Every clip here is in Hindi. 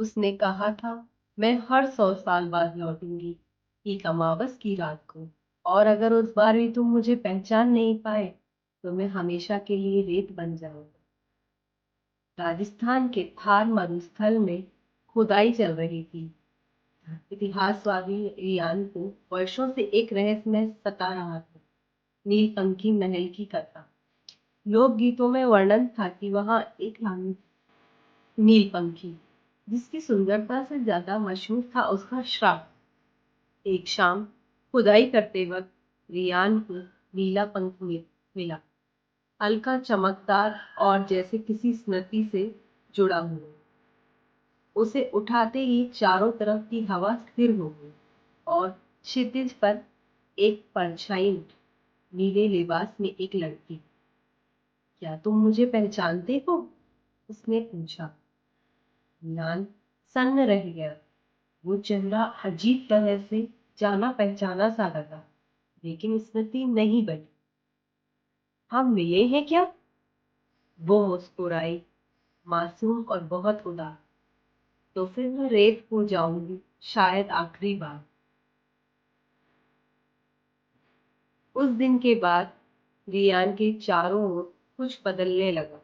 उसने कहा था, मैं हर 100 साल बाद लौटूंगी, एक अमावस की रात को। और अगर उस बार भी तुम मुझे पहचान नहीं पाए, तो मैं हमेशा के लिए रेत बन जाऊंगा। राजस्थान के थार मरुस्थल में खुदाई चल रही थी। इतिहासवादी रियान को वर्षों से एक रहस्य सता रहा था। नीलपंखी महल की कथा। लोक गीतों में वर्णन था कि वहां एक रानी नीलपंखी, जिसकी सुंदरता से ज्यादा मशहूर था उसका श्राप। एक शाम खुदाई करते वक्त रियान को नीला पंख मिला, हल्का चमकदार और जैसे किसी स्मृति से जुड़ा हुआ। उसे उठाते ही चारों तरफ की हवा स्थिर हो गई और क्षितिज पर एक परछाई उठी। नीले लिबास में एक लड़की। क्या तुम मुझे पहचानते हो? उसने पूछा। रियान सन्न रह गया। वो चेहरा अजीब तरह से जाना पहचाना सा लगा, लेकिन स्मृति नहीं बनी। हम मिले हैं क्या? वो मुस्कुराई, मासूम और बहुत उदास। तो फिर मैं रेत हो जाऊंगी, शायद आखिरी बार। उस दिन के बाद रियान के चारों ओर कुछ बदलने लगा।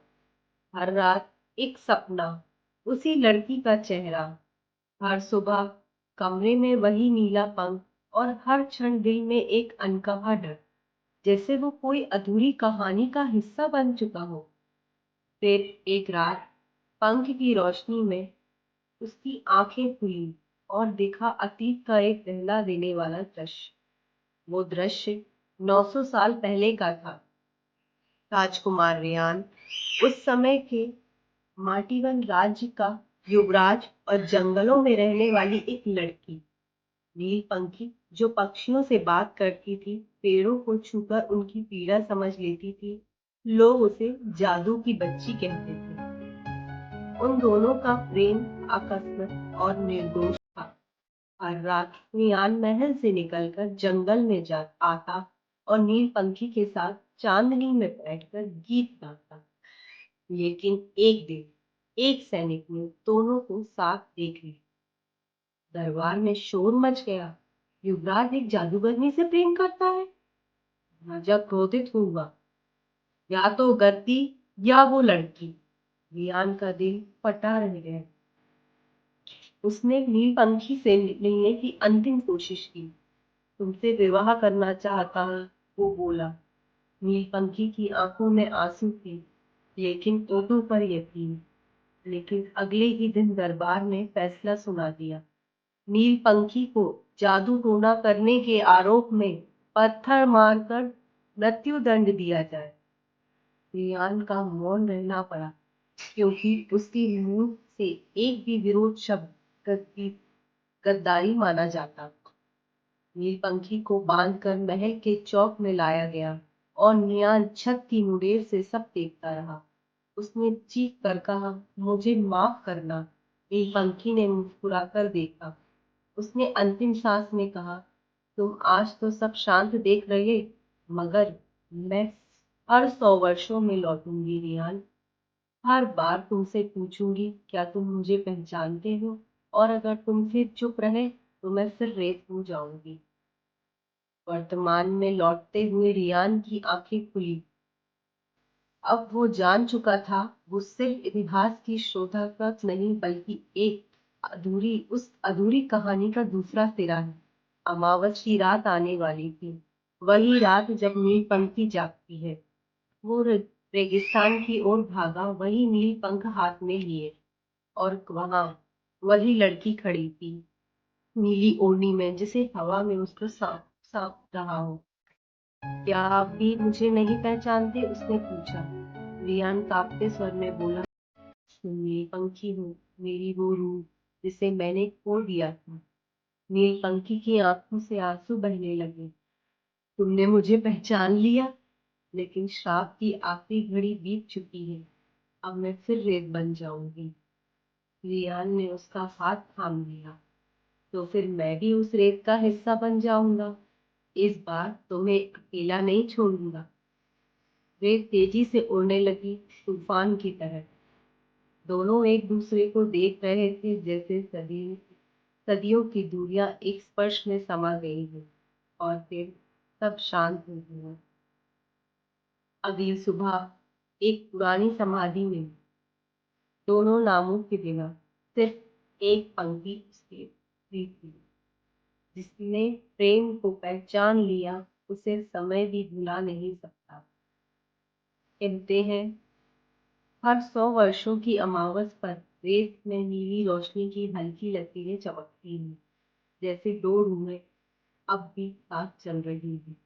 हर रात एक सपना, उसी लड़की का चेहरा। हर सुबह कमरे में वही नीला पंख, और हर क्षण दिल में एक अनकहा डर, जैसे वो कोई अधूरी कहानी का हिस्सा बन चुका हो। फिर एक रात पंख की रोशनी में उसकी आंखें खुली और देखा अतीत का एक दहला देने वाला दृश्य। वो दृश्य 900 साल पहले का था। राजकुमार रेयान, उस समय के माटीवन राज्य का युवराज, और जंगलों में रहने वाली एक लड़की नीलपंखी, जो पक्षियों से बात करती थी, पेड़ों को छूकर उनकी पीड़ा समझ लेती थी। लोग उसे जादू की बच्ची कहते थे। उन दोनों का प्रेम अकस्मात और निर्दोष था। हर रात रियान महल से निकलकर जंगल में जा आता और नीलपंखी के साथ चांदनी में बैठकर गीत गाता। लेकिन एक दिन एक सैनिक ने दोनों को साथ देख लिया। दरबार में शोर मच गया। युवराज एक जादूगरनी से प्रेम करता है। राजा क्रोधित हुआ। या तो गद्दी या वो लड़की। रियान का दिल फटा रह गया। उसने नीलपंखी से मिलने की अंतिम कोशिश की। तुमसे विवाह करना चाहता हूँ, वो बोला। नीलपंखी की आंखों में आंसू थे, लेकिन ओठों पर यकीन। लेकिन अगले ही दिन दरबार ने फैसला सुना दिया। नीलपंखी को जादू टोना करने के आरोप में पत्थर मारकर मृत्यु दंड दिया जाए। रियान का मौन रहना पड़ा, क्योंकि उसकी मुंह से एक भी विरोध शब्द गद्दारी माना जाता। नीलपंखी को बांधकर महल के चौक में लाया गया और रियान छत की मुडेर से सब देखता रहा। उसने चीख कर कहा, मुझे माफ करना। नीलपंखी ने मुस्कुराकर देखा। उसने अंतिम सांस में कहा, तुम आज तो सब शांत देख रहे, मगर मैं हर 100 वर्षों में लौटूंगी रियान। हर बार तुमसे पूछूंगी, क्या तुम मुझे पहचानते हो? और अगर तुम फिर चुप रहे, तो मैं फिर रेत हो जाऊंगी। वर्तमान में लौटते हुए रियान की आंखें खुली। अब वो जान चुका था, वो सिर्फ इतिहास की शोधात्मक नहीं, बल्कि उस अधूरी कहानी का दूसरा सिरा है। अमावस की रात आने वाली थी, वही रात जब नीलपंखी जागती है। वो रेगिस्तान की ओर भागा, वही नील पंख हाथ में लिए। और वहां वही लड़की खड़ी थी, नीली ओढ़नी में, जिसे हवा में उसको सांप सांप रहा हो। क्या आप भी मुझे नहीं पहचानते? उसने पूछा। रियान कांपते स्वर में बोला, नील पंखी हूँ, मेरी वो रूह जिसे मैंने खो दिया था। नील पंखी की आंखों से आंसू बहने लगे। तुमने मुझे पहचान लिया, लेकिन श्राप की आखिरी घड़ी बीत चुकी है। अब मैं फिर रेत बन जाऊंगी। रियान ने उसका हाथ थाम लिया। तो फिर मैं भी उस रेत का हिस्सा बन जाऊंगा। इस बार तुम्हें अकेला नहीं छोड़ूंगा। रेत तेजी से उड़ने लगी, तूफान की तरह। दोनों एक दूसरे को देख रहे थे जैसे सदियों की दूरियां एक स्पर्श में समा गई हैं और फिर सब शांत हो गया। अगली सुबह एक पुरानी समाधि में दोनों नामों के बिना सिर्फ एक पंक्ति उसके दी थी। जिसने प्रेम को पहचान लिया उसे समय भी भुला नहीं सकता। कहते हैं हर 100 वर्षों की अमावस पर रेत में नीली रोशनी की हल्की लकीरें चमकती हैं, जैसे दो रूहें अब भी साथ चल रही हैं।